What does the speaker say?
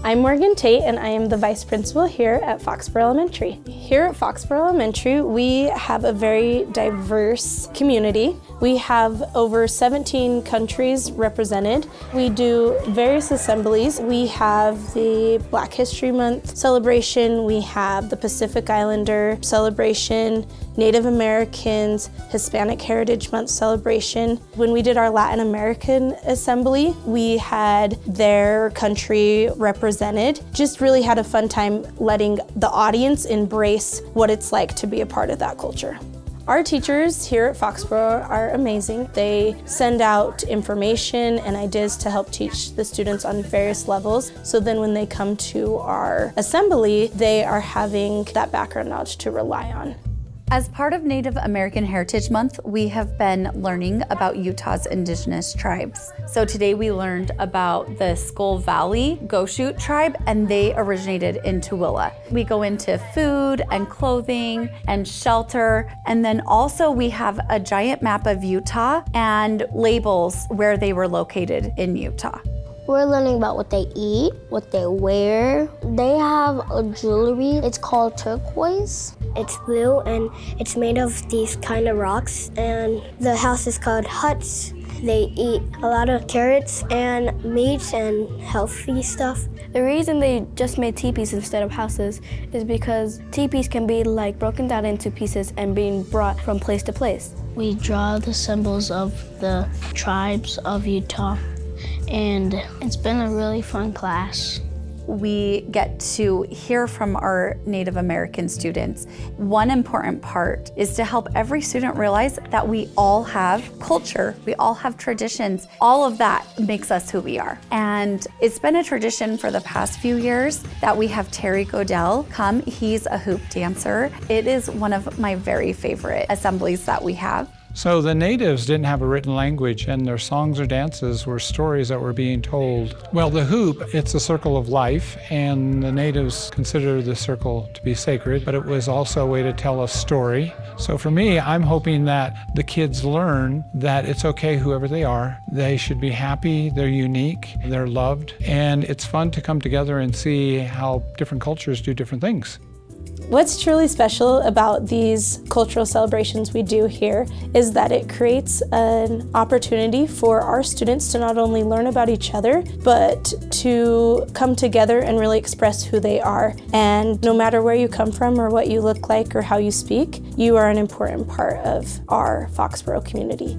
I'm Morgan Tate, and I am the Vice Principal here at Foxboro Elementary. Here at Foxboro Elementary, we have a very diverse community. We have over 17 countries represented. We do various assemblies. We have the Black History Month celebration. We have the Pacific Islander celebration, Native Americans, Hispanic Heritage Month celebration. When we did our Latin American assembly, we had their country represented. Just really had a fun time letting the audience embrace what it's like to be a part of that culture. Our teachers here at Foxboro are amazing. They send out information and ideas to help teach the students on various levels. So then when they come to our assembly, they are having that background knowledge to rely on. As part of Native American Heritage Month, we have been learning about Utah's indigenous tribes. So today we learned about the Skull Valley Goshute tribe, and they originated in Tooele. We go into food and clothing and shelter, and then also we have a giant map of Utah and labels where they were located in Utah. We're learning about what they eat, what they wear. They have a jewelry, it's called turquoise. It's blue and it's made of these kind of rocks, and the house is called huts. They eat a lot of carrots and meat and healthy stuff. The reason they just made teepees instead of houses is because teepees can be like broken down into pieces and being brought from place to place. We draw the symbols of the tribes of Utah, and it's been a really fun class. We get to hear from our Native American students. One important part is to help every student realize that we all have culture, we all have traditions. All of that makes us who we are. And it's been a tradition for the past few years that we have Terry Godell come. He's a hoop dancer. It is one of my very favorite assemblies that we have. So the natives didn't have a written language, and their songs or dances were stories that were being told. Well, the hoop, it's a circle of life, and the natives consider the circle to be sacred, but it was also a way to tell a story. So for me, I'm hoping that the kids learn that it's okay whoever they are. They should be happy, they're unique, they're loved, and it's fun to come together and see how different cultures do different things. What's truly special about these cultural celebrations we do here is that it creates an opportunity for our students to not only learn about each other, but to come together and really express who they are. And no matter where you come from or what you look like or how you speak, you are an important part of our Foxboro community.